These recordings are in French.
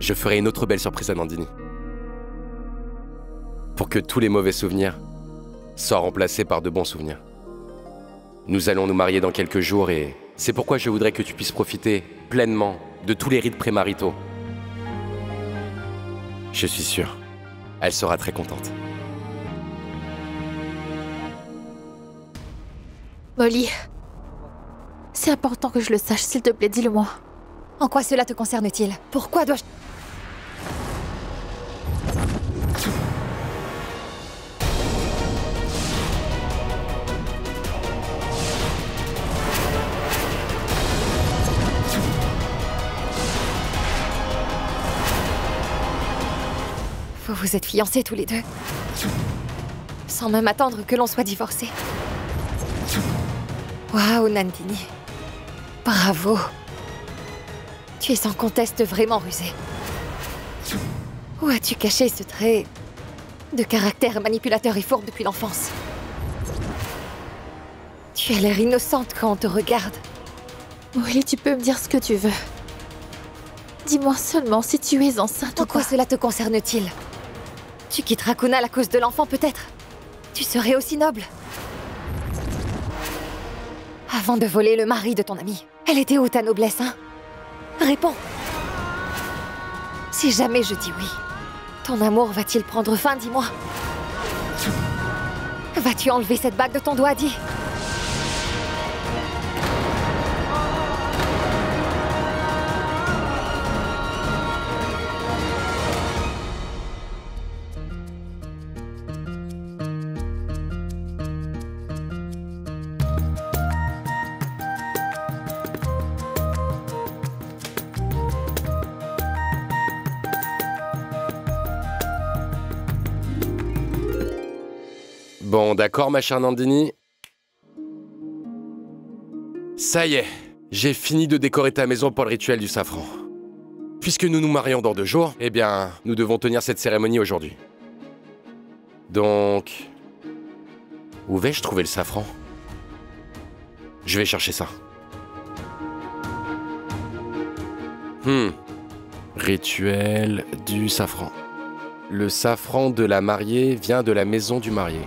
je ferai une autre belle surprise à Nandini. Pour que tous les mauvais souvenirs soient remplacés par de bons souvenirs. Nous allons nous marier dans quelques jours et c'est pourquoi je voudrais que tu puisses profiter pleinement de tous les rites prémaritaux. Je suis sûr, elle sera très contente. Molly, c'est important que je le sache, s'il te plaît, dis-le-moi. En quoi cela te concerne-t-il? Pourquoi dois-je... Vous vous êtes fiancés tous les deux, sans même attendre que l'on soit divorcés. Waouh, Nandini. Bravo. Tu es sans conteste vraiment rusée. Où as-tu caché ce trait de caractère manipulateur et fourbe depuis l'enfance? Tu as l'air innocente quand on te regarde. Molly, tu peux me dire ce que tu veux. Dis-moi seulement si tu es enceinte ou En quoi pas. cela te concerne-t-il? Tu quitteras Kunal à cause de l'enfant, peut-être? Tu serais aussi noble. Avant de voler le mari de ton ami, elle était où ta noblesse, hein? Réponds. Si jamais je dis oui, ton amour va-t-il prendre fin, dis-moi? Vas-tu enlever cette bague de ton doigt, dis? Bon, d'accord, ma chère Nandini. Ça y est, j'ai fini de décorer ta maison pour le rituel du safran. Puisque nous nous marions dans 2 jours, eh bien, nous devons tenir cette cérémonie aujourd'hui. Donc... Où vais-je trouver le safran? Je vais chercher ça. Rituel du safran. Le safran de la mariée vient de la maison du marié.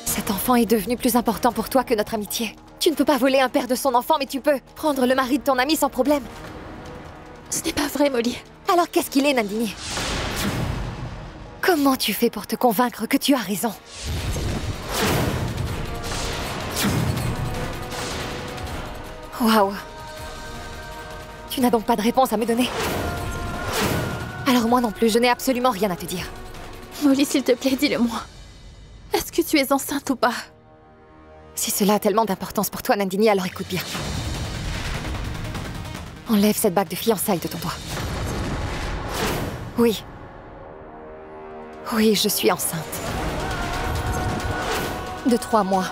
Cet enfant est devenu plus important pour toi que notre amitié. Tu ne peux pas voler un père de son enfant, mais tu peux prendre le mari de ton ami sans problème. Ce n'est pas vrai, Molly. Alors qu'est-ce qu'il est, Nandini? Comment tu fais pour te convaincre que tu as raison? Waouh! Tu n'as donc pas de réponse à me donner? Alors moi non plus, je n'ai absolument rien à te dire. Molly, s'il te plaît, dis-le-moi. Est-ce que tu es enceinte ou pas? Si cela a tellement d'importance pour toi, Nandini, alors écoute bien. Enlève cette bague de fiançailles de ton doigt. Oui. Oui, je suis enceinte. De 3 mois.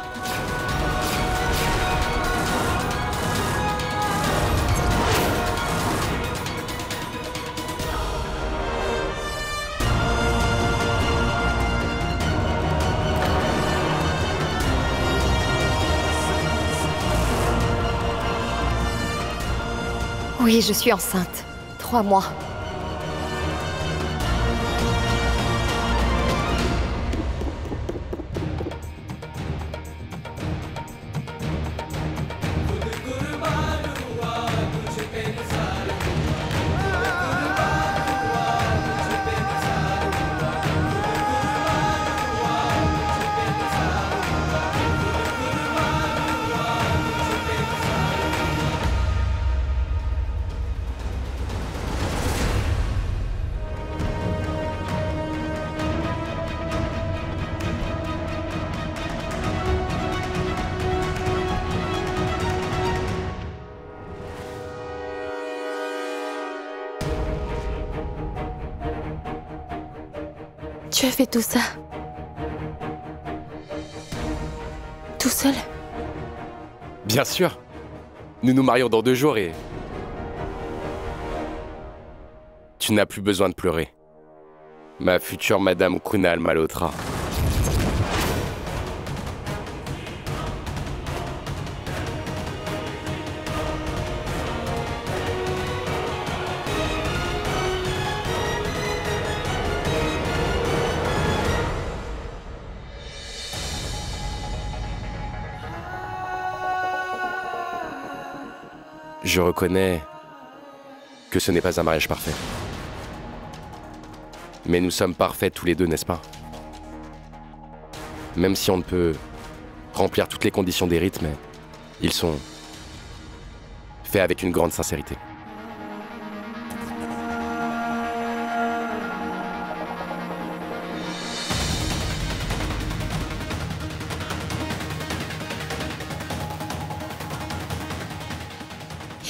Oui, je suis enceinte. 3 mois. Tu as fait tout ça tout seul? Bien sûr. Nous nous marions dans 2 jours et... Tu n'as plus besoin de pleurer. Ma future Madame Kunal Malhotra. Je reconnais que ce n'est pas un mariage parfait. Mais nous sommes parfaits tous les deux, n'est-ce pas? Même si on ne peut remplir toutes les conditions des rites, mais ils sont faits avec une grande sincérité.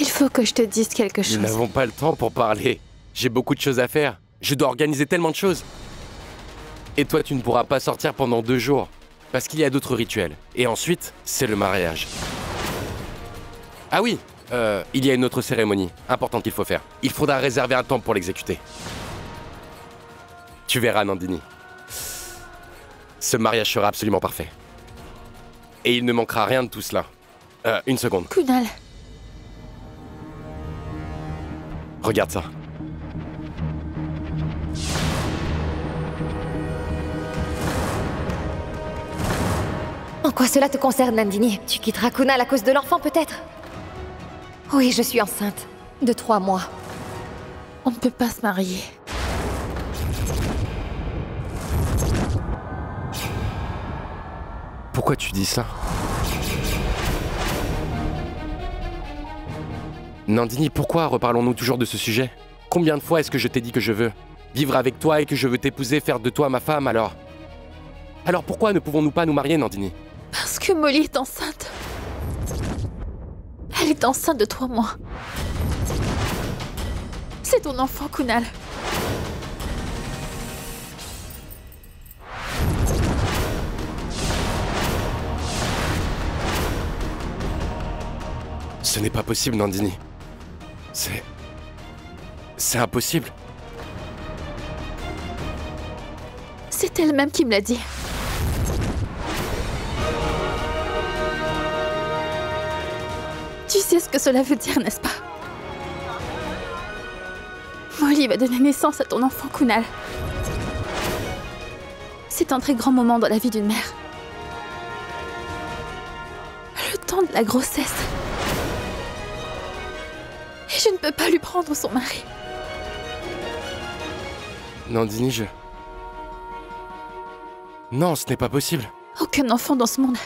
Il faut que je te dise quelque chose. Nous n'avons pas le temps pour parler. J'ai beaucoup de choses à faire. Je dois organiser tellement de choses. Et toi, tu ne pourras pas sortir pendant 2 jours. Parce qu'il y a d'autres rituels. Et ensuite, c'est le mariage. Ah oui, il y a une autre cérémonie importante qu'il faut faire. Il faudra réserver un temps pour l'exécuter. Tu verras, Nandini. Ce mariage sera absolument parfait. Et il ne manquera rien de tout cela. Une seconde. Kunal, Regarde ça. En quoi cela te concerne, Nandini? Tu quitteras Kunal à cause de l'enfant, peut-être? Oui, je suis enceinte. De 3 mois. on ne peut pas se marier. Pourquoi tu dis ça? Nandini, pourquoi reparlons-nous toujours de ce sujet? Combien de fois est-ce que je t'ai dit que je veux vivre avec toi et que je veux t'épouser, faire de toi ma femme, alors? Alors pourquoi ne pouvons-nous pas nous marier, Nandini? Parce que Molly est enceinte. Elle est enceinte de 3 mois. C'est ton enfant, Kunal. Ce n'est pas possible, Nandini. C'est impossible. C'est elle-même qui me l'a dit. Tu sais ce que cela veut dire, n'est-ce pas? Molly va donner naissance à ton enfant, Kunal. C'est un très grand moment dans la vie d'une mère. Le temps de la grossesse. Et je ne peux pas lui prendre son mari. Nandini, Non, ce n'est pas possible. Aucun enfant dans ce monde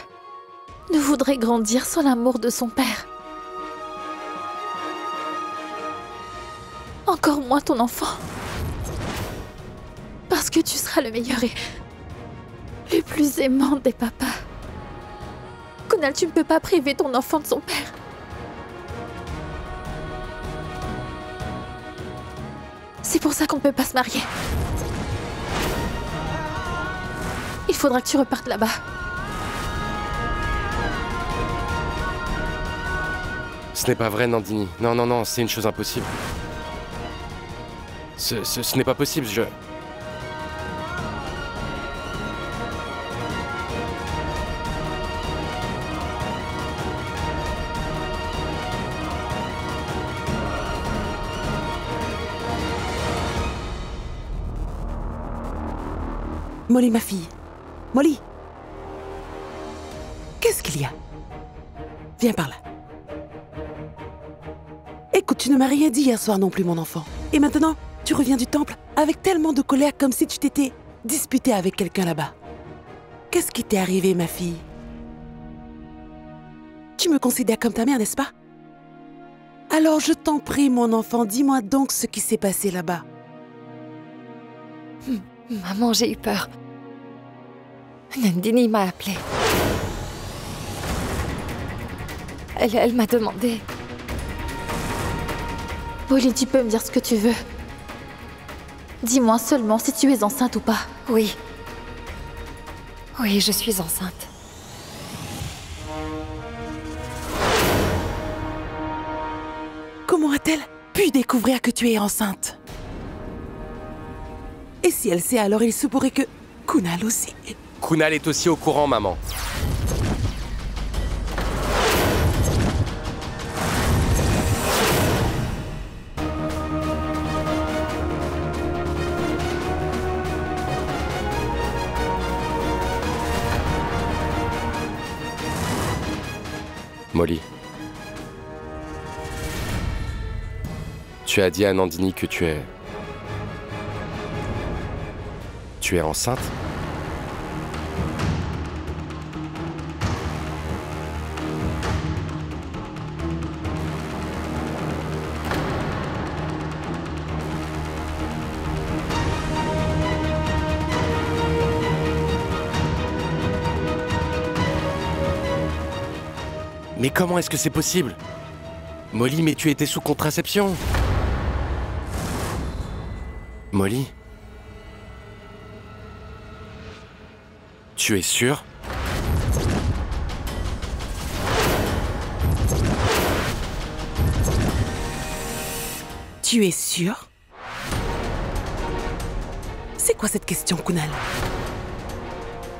ne voudrait grandir sans l'amour de son père. Encore moins ton enfant. Parce que tu seras le meilleur et le plus aimant des papas. Kunal, tu ne peux pas priver ton enfant de son père. C'est pour ça qu'on ne peut pas se marier. Il faudra que tu repartes là-bas. Ce n'est pas vrai, Nandini. Non, non, non, c'est une chose impossible. Ce n'est pas possible, Molly, ma fille. Molly. Qu'est-ce qu'il y a? Viens par là. Écoute, tu ne m'as rien dit hier soir non plus, mon enfant. Et maintenant, tu reviens du temple avec tellement de colère comme si tu t'étais disputée avec quelqu'un là-bas. Qu'est-ce qui t'est arrivé, ma fille? Tu me considères comme ta mère, n'est-ce pas? Alors je t'en prie, mon enfant, dis-moi donc ce qui s'est passé là-bas. Maman, j'ai eu peur. Nandini m'a appelée. Elle m'a demandé... Molly, tu peux me dire ce que tu veux. Dis-moi seulement si tu es enceinte ou pas. Oui. Oui, je suis enceinte. Comment a-t-elle pu découvrir que tu es enceinte? Et si elle sait, alors il se pourrait que Kunal aussi... Kunal est aussi au courant, maman. Molly. Tu as dit à Nandini que tu es... Tu es enceinte? Mais comment est-ce que c'est possible? Molly, mais tu étais sous contraception. Molly? Tu es sûre? Tu es sûr? C'est quoi cette question, Kunal?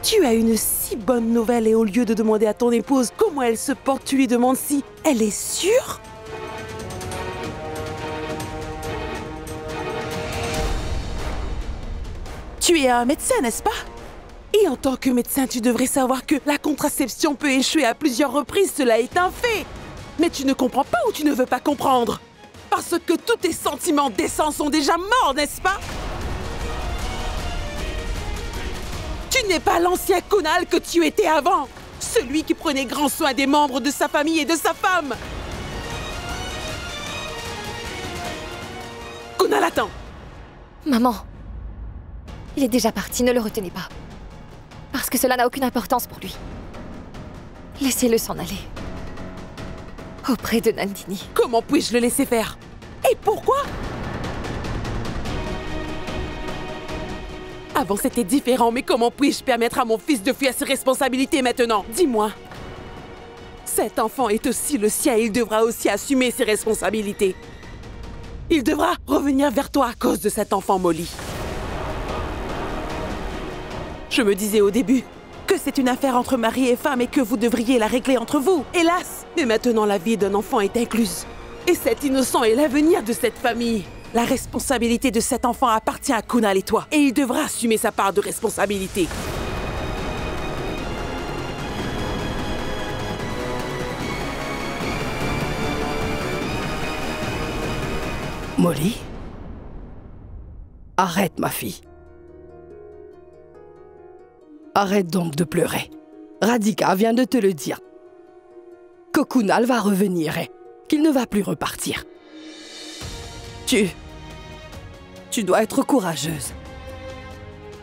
Tu as une si bonne nouvelle et au lieu de demander à ton épouse comment elle se porte, tu lui demandes si elle est sûre? Tu es un médecin, n'est-ce pas? Et en tant que médecin, tu devrais savoir que la contraception peut échouer à plusieurs reprises, cela est un fait. Mais tu ne comprends pas ou tu ne veux pas comprendre? Parce que tous tes sentiments décents sont déjà morts, n'est-ce pas? Tu n'es pas l'ancien Kunal que tu étais avant. Celui qui prenait grand soin des membres de sa famille et de sa femme. Kunal, attends. Maman, il est déjà parti, ne le retenez pas. Parce que cela n'a aucune importance pour lui. Laissez-le s'en aller. Auprès de Nandini. Comment puis-je le laisser faire? Et pourquoi? Avant, c'était différent, mais comment puis-je permettre à mon fils de fuir ses responsabilités maintenant? Dis-moi. Cet enfant est aussi le sien et il devra aussi assumer ses responsabilités. Il devra revenir vers toi à cause de cet enfant, Molly. Je me disais au début que c'est une affaire entre mari et femme et que vous devriez la régler entre vous. Hélas! Mais maintenant, la vie d'un enfant est incluse. Et cet innocent est l'avenir de cette famille. La responsabilité de cet enfant appartient à Kunal et toi. Et il devra assumer sa part de responsabilité. Molly? Arrête, ma fille. Arrête donc de pleurer. Radhika vient de te le dire. Que Kunal va revenir et qu'il ne va plus repartir. Tu dois être courageuse.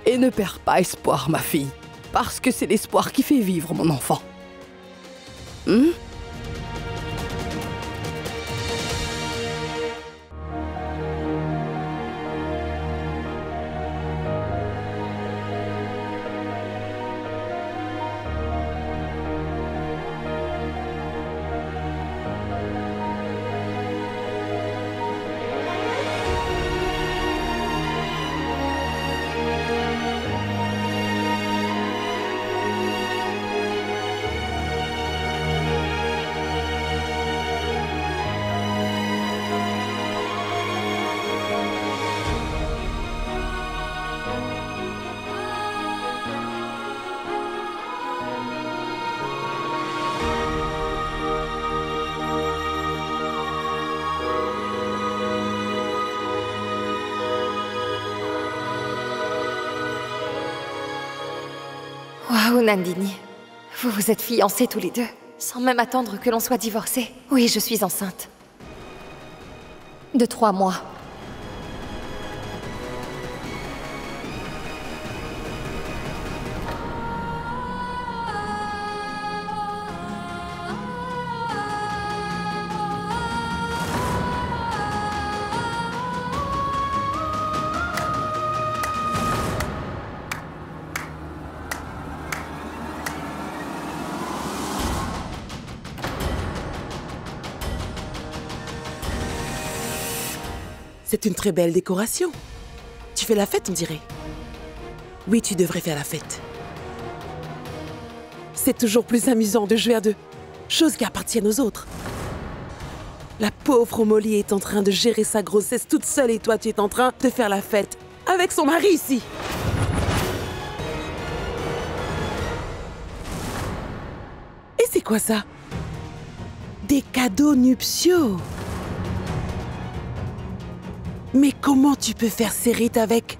Et ne perds pas espoir, ma fille. Parce que c'est l'espoir qui fait vivre mon enfant. Waouh, Nandini. Vous vous êtes fiancés tous les deux, sans même attendre que l'on soit divorcés. Oui, je suis enceinte. De 3 mois. C'est une très belle décoration. Tu fais la fête, on dirait. Oui, tu devrais faire la fête. C'est toujours plus amusant de jouer à deux choses qui appartiennent aux autres. La pauvre Molly est en train de gérer sa grossesse toute seule et toi, tu es en train de faire la fête avec son mari ici. Et c'est quoi ça? Des cadeaux nuptiaux. Mais comment tu peux faire ces rites avec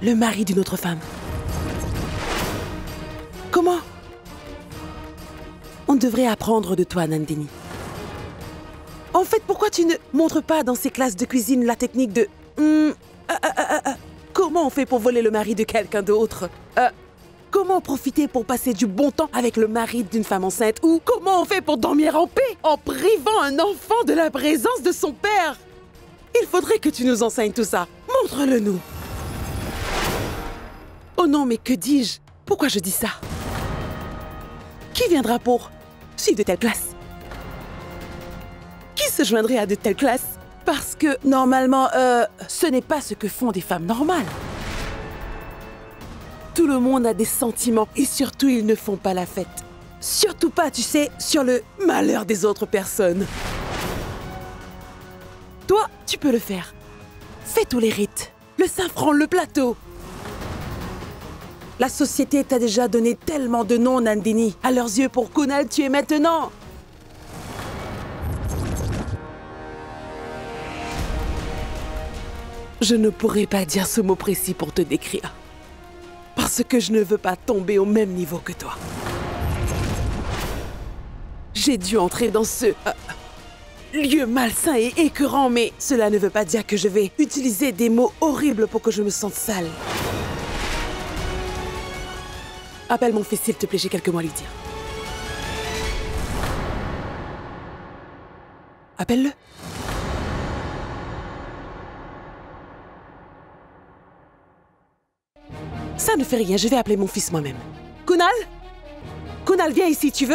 le mari d'une autre femme? Comment? On devrait apprendre de toi, Nandini. En fait, pourquoi tu ne montres pas dans ces classes de cuisine la technique de... Comment on fait pour voler le mari de quelqu'un d'autre? Comment profiter pour passer du bon temps avec le mari d'une femme enceinte? Ou comment on fait pour dormir en paix en privant un enfant de la présence de son père? Il faudrait que tu nous enseignes tout ça. Montre-le-nous. Oh non, mais que dis-je? Pourquoi je dis ça? Qui viendra pour suivre de telles classes? Qui se joindrait à de telles classes? Parce que, normalement, ce n'est pas ce que font des femmes normales. Tout le monde a des sentiments et surtout, ils ne font pas la fête. Surtout pas, tu sais, sur le malheur des autres personnes. Toi, tu peux le faire. Fais tous les rites. Le safran, le plateau. La société t'a déjà donné tellement de noms, Nandini. À leurs yeux, pour Kunal, tu es maintenant. Je ne pourrais pas dire ce mot précis pour te décrire. Parce que je ne veux pas tomber au même niveau que toi. J'ai dû entrer dans ce lieu malsain et écœurant, mais cela ne veut pas dire que je vais utiliser des mots horribles pour que je me sente sale. Appelle mon fils, s'il te plaît, j'ai quelques mots à lui dire. Appelle-le. Ça ne fait rien, je vais appeler mon fils moi-même. Kunal? Kunal, viens ici, tu veux?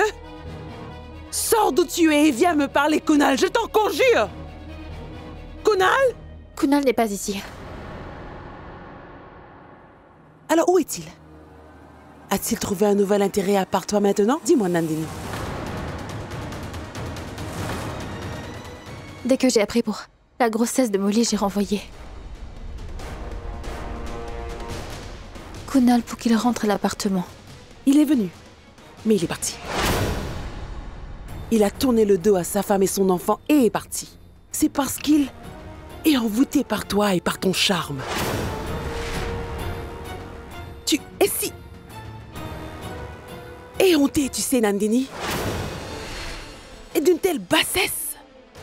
Sors d'où tu es et viens me parler, Kunal, je t'en conjure! Kunal? Kunal n'est pas ici. Alors, où est-il? A-t-il trouvé un nouvel intérêt à part toi maintenant? Dis-moi, Nandini. Dès que j'ai appris pour la grossesse de Molly, j'ai renvoyé Kunal pour qu'il rentre à l'appartement. Il est venu, mais il est parti. Il a tourné le dos à sa femme et son enfant et est parti. C'est parce qu'il est envoûté par toi et par ton charme. Tu es si éhontée, tu sais, Nandini. Et d'une telle bassesse.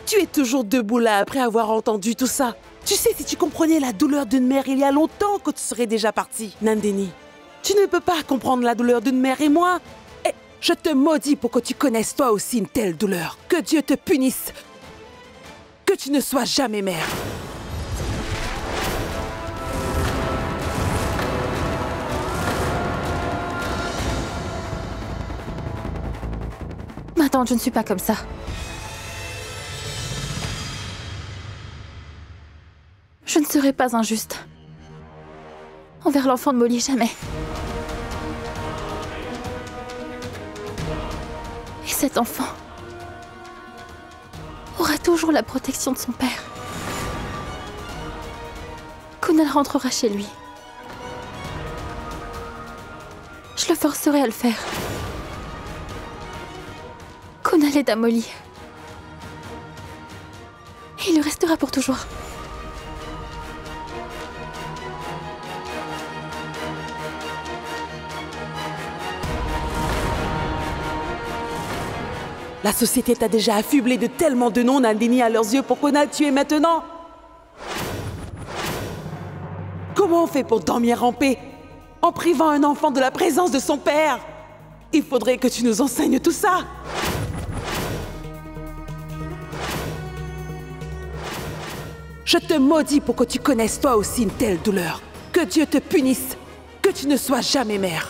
Tu es toujours debout là après avoir entendu tout ça. Tu sais, si tu comprenais la douleur d'une mère il y a longtemps que tu serais déjà partie, Nandini. Tu ne peux pas comprendre la douleur d'une mère et moi. Et je te maudis pour que tu connaisses toi aussi une telle douleur. Que Dieu te punisse. Que tu ne sois jamais mère. Ma tante, je ne suis pas comme ça. Je ne serai pas injuste. Envers l'enfant de Molly, jamais. Et cet enfant aura toujours la protection de son père. Kunal rentrera chez lui. Je le forcerai à le faire. Kunal est à Molly. Et il le restera pour toujours. La société t'a déjà affublé de tellement de noms, Nandini, à leurs yeux, pour Kunal, tu es maintenant. Comment on fait pour dormir en paix en privant un enfant de la présence de son père? Il faudrait que tu nous enseignes tout ça. Je te maudis pour que tu connaisses toi aussi une telle douleur. Que Dieu te punisse. Que tu ne sois jamais mère.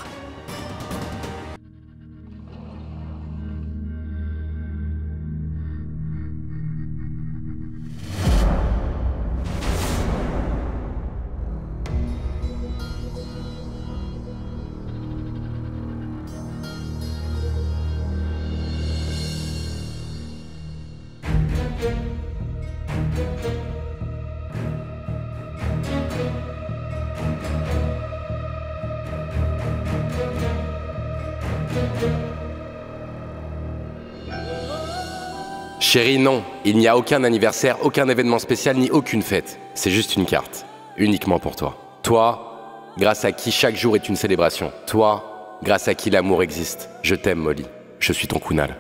Chérie, non. Il n'y a aucun anniversaire, aucun événement spécial, ni aucune fête. C'est juste une carte. Uniquement pour toi. Toi, grâce à qui chaque jour est une célébration. Toi, grâce à qui l'amour existe. Je t'aime, Molly. Je suis ton Kunal.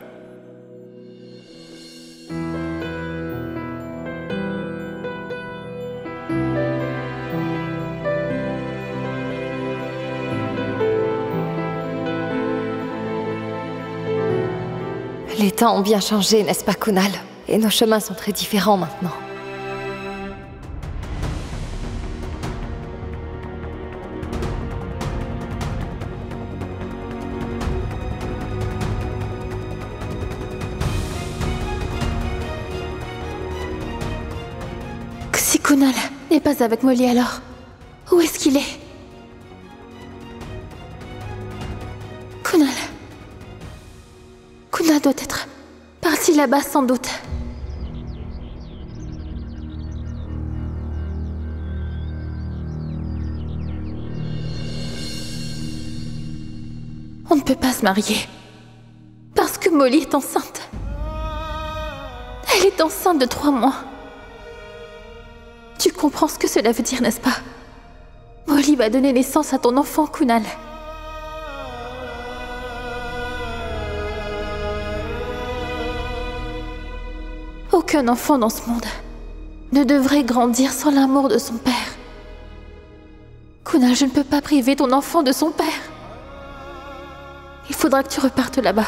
Les temps ont bien changé, n'est-ce pas, Kunal? Et nos chemins sont très différents maintenant. Si Kunal n'est pas avec Molly alors, où est-ce qu'il est? Kunal doit être parti là-bas sans doute. On ne peut pas se marier. Parce que Molly est enceinte. Elle est enceinte de 3 mois. Tu comprends ce que cela veut dire, n'est-ce pas? Molly va donner naissance à ton enfant, Kunal. Aucun enfant dans ce monde ne devrait grandir sans l'amour de son père. Kunal, je ne peux pas priver ton enfant de son père. Il faudra que tu repartes là-bas.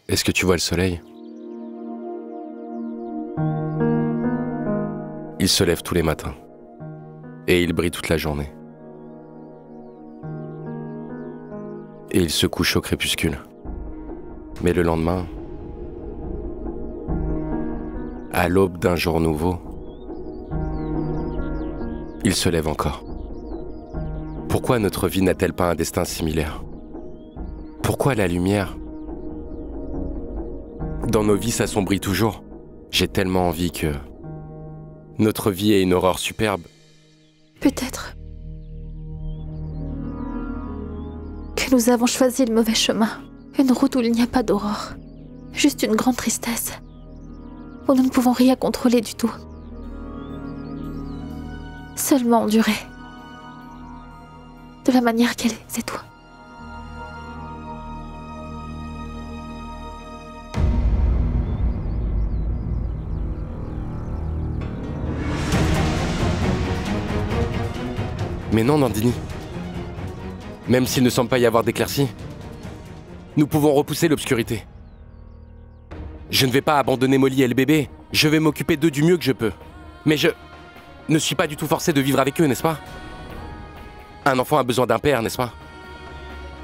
Est-ce que tu vois le soleil? Il se lève tous les matins. Et il brille toute la journée. Et il se couche au crépuscule. Mais le lendemain, à l'aube d'un jour nouveau, il se lève encore. Pourquoi notre vie n'a-t-elle pas un destin similaire? Pourquoi la lumière dans nos vies s'assombrit toujours? J'ai tellement envie que notre vie ait une aurore superbe. Peut-être que nous avons choisi le mauvais chemin. Une route où il n'y a pas d'aurore. Juste une grande tristesse. Où nous ne pouvons rien contrôler du tout. Seulement endurer. De la manière qu'elle est, c'est tout. Mais non, Nandini. Même s'il ne semble pas y avoir d'éclaircie, nous pouvons repousser l'obscurité. Je ne vais pas abandonner Molly et le bébé. Je vais m'occuper d'eux du mieux que je peux. Mais je ne suis pas du tout forcé de vivre avec eux, n'est-ce pas? Un enfant a besoin d'un père, n'est-ce pas?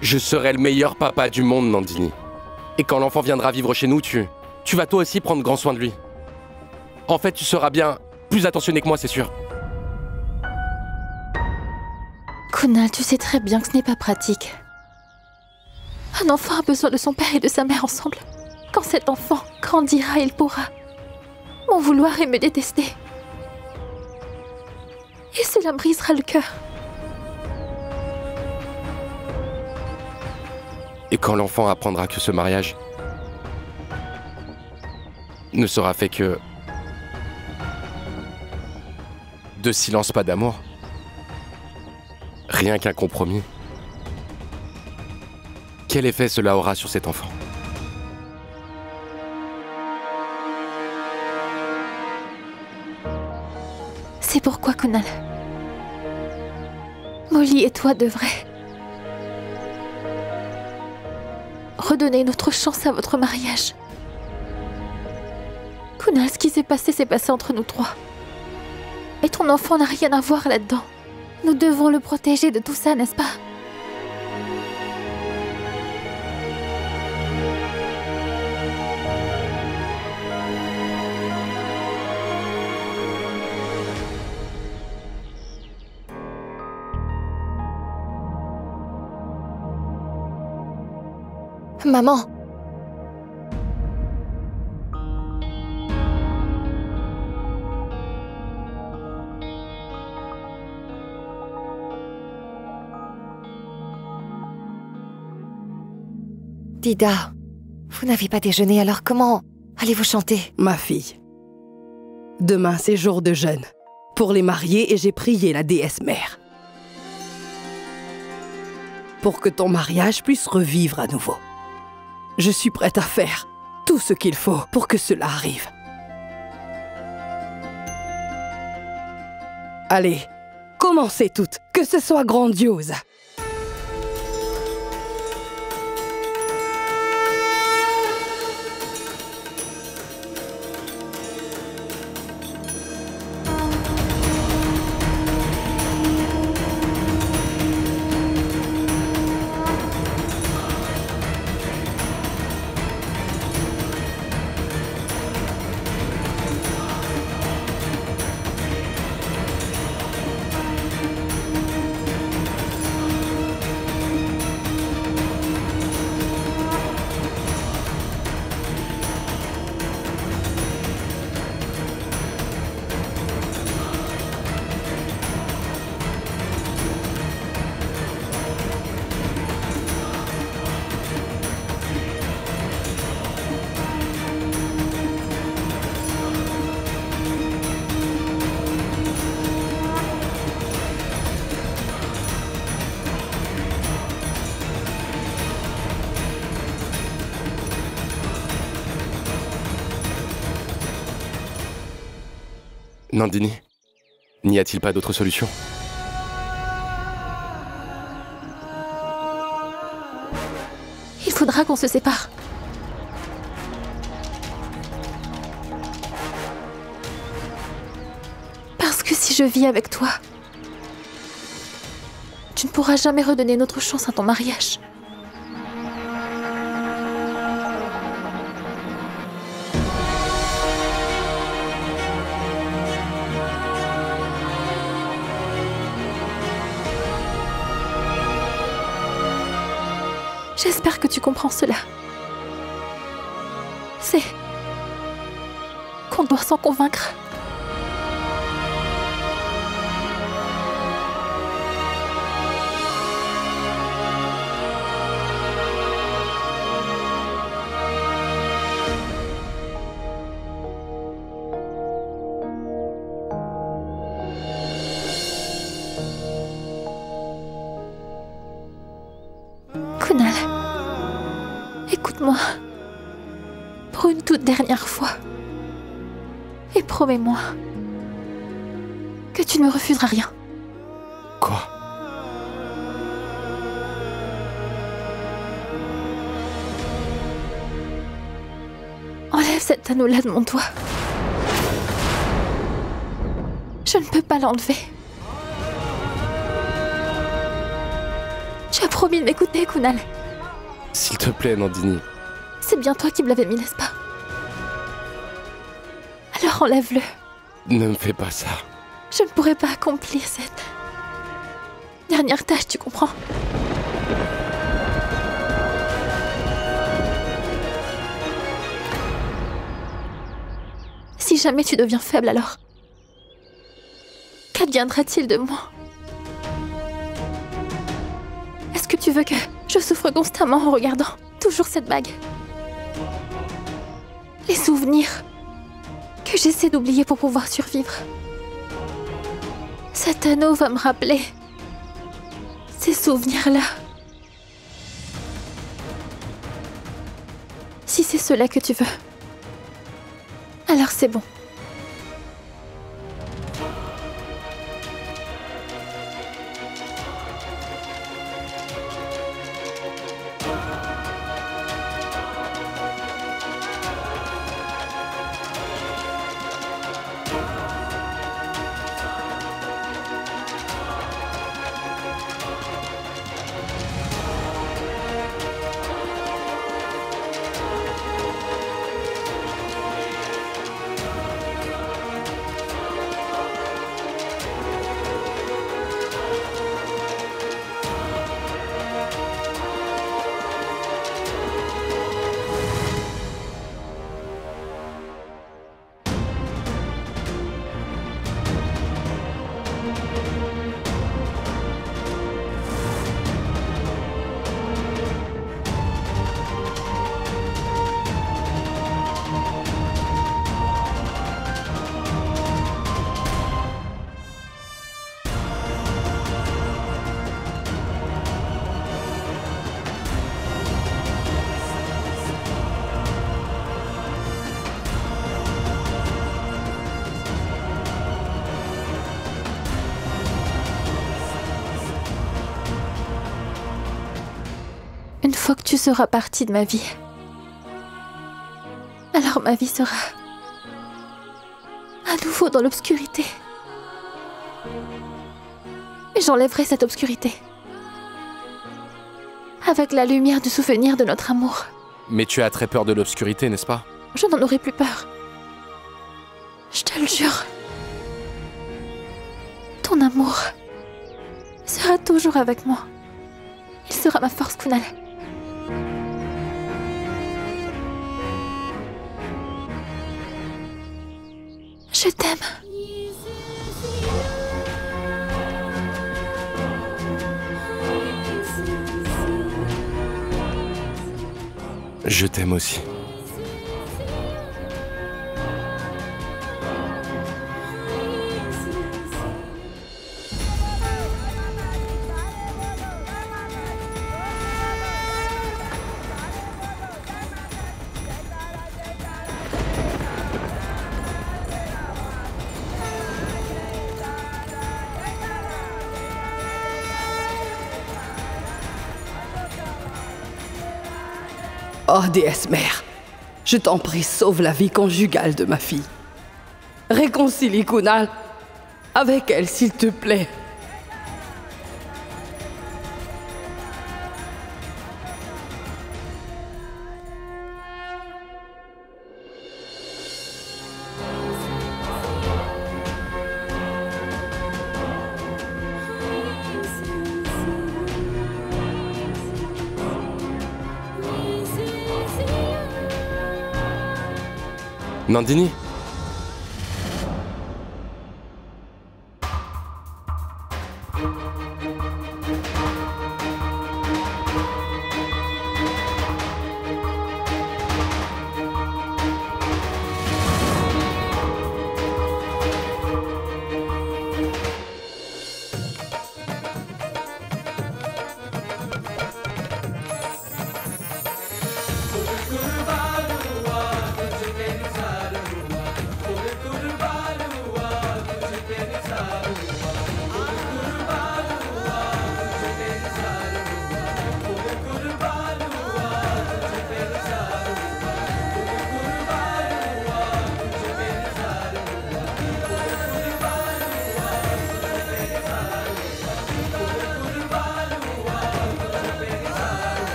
Je serai le meilleur papa du monde, Nandini. Et quand l'enfant viendra vivre chez nous, tu vas toi aussi prendre grand soin de lui. En fait, tu seras bien plus attentionné que moi, c'est sûr. Kunal, tu sais très bien que ce n'est pas pratique. Un enfant a besoin de son père et de sa mère ensemble. Quand cet enfant grandira, il pourra m'en vouloir et me détester. Et cela me brisera le cœur. Et quand l'enfant apprendra que ce mariage ne sera fait que de silence, pas d'amour, rien qu'un compromis, quel effet cela aura sur cet enfant? C'est pourquoi, Kunal, Molly et toi devraient redonner une autre chance à votre mariage. Kunal, ce qui s'est passé entre nous trois. Et ton enfant n'a rien à voir là-dedans. Nous devons le protéger de tout ça, n'est-ce pas? Maman! Dida, vous n'avez pas déjeuné, alors comment allez-vous chanter? Ma fille, demain c'est jour de jeûne pour les mariés et j'ai prié la déesse mère pour que ton mariage puisse revivre à nouveau. Je suis prête à faire tout ce qu'il faut pour que cela arrive. Allez, commencez toutes, que ce soit grandiose. Nandini, n'y a-t-il pas d'autre solution? Il faudra qu'on se sépare. Parce que si je vis avec toi, tu ne pourras jamais redonner notre chance à ton mariage. J'espère que tu comprends cela. C'est qu'on doit s'en convaincre. Kunal, écoute-moi pour une toute dernière fois et promets-moi que tu ne me refuseras rien. Quoi? Enlève cet anneau-là de mon doigt. Je ne peux pas l'enlever. Tu as promis de m'écouter, Kunal. S'il te plaît, Nandini. C'est bien toi qui me l'avais mis, n'est-ce pas? Alors enlève-le. Ne me fais pas ça. Je ne pourrai pas accomplir cette dernière tâche, tu comprends? Si jamais tu deviens faible, alors qu'adviendra-t-il de moi? Est-ce que tu veux que je souffre constamment en regardant toujours cette bague? Les souvenirs que j'essaie d'oublier pour pouvoir survivre. Cet anneau va me rappeler ces souvenirs-là. Si c'est cela que tu veux, alors c'est bon. Une fois que tu seras partie de ma vie, alors ma vie sera à nouveau dans l'obscurité. Et j'enlèverai cette obscurité avec la lumière du souvenir de notre amour. Mais tu as très peur de l'obscurité, n'est-ce pas? Je n'en aurai plus peur. Je te le jure. Ton amour sera toujours avec moi. Il sera ma force, Kunal. Je t'aime. Je t'aime aussi. Oh, déesse mère, je t'en prie, sauve la vie conjugale de ma fille. Réconcilie Kunal avec elle, s'il te plaît. Nandini?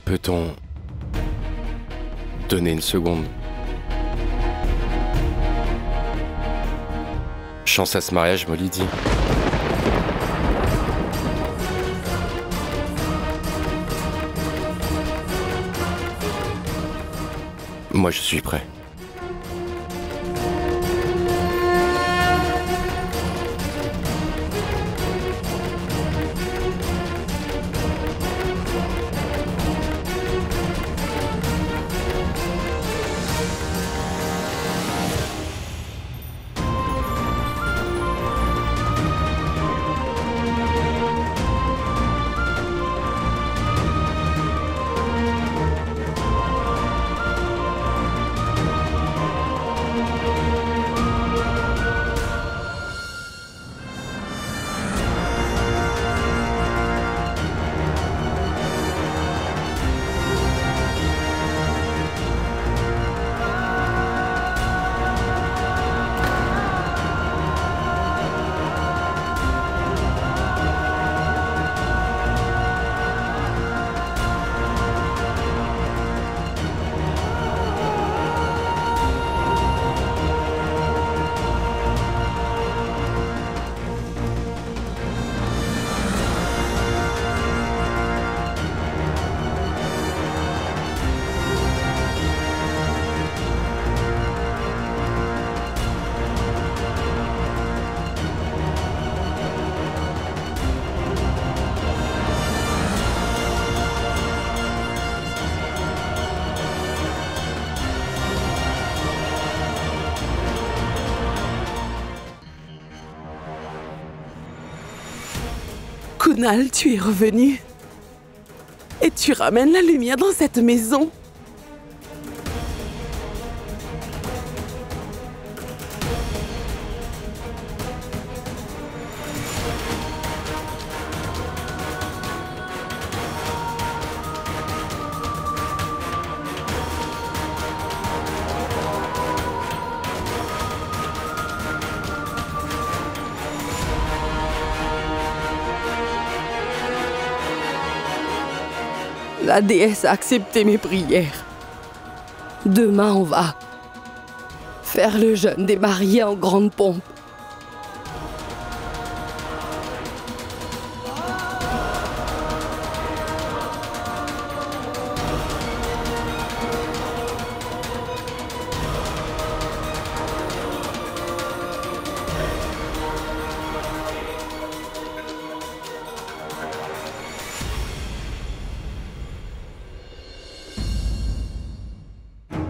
Peut-on donner une seconde? Chance à ce mariage, Molly dit. Moi, je suis prêt. Kunal, tu es revenu. Et tu ramènes la lumière dans cette maison. La déesse a accepté mes prières. Demain, on va faire le jeûne des mariés en grande pompe.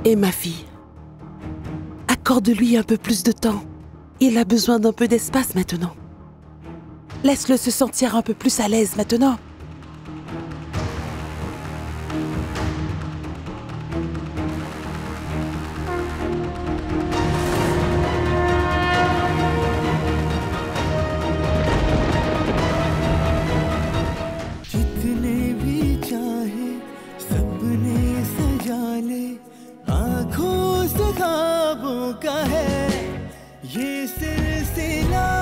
Et ma fille, accorde-lui un peu plus de temps. Il a besoin d'un peu d'espace maintenant. Laisse-le se sentir un peu plus à l'aise maintenant. आँखों से ख्वाबों का है ये सिलसिला।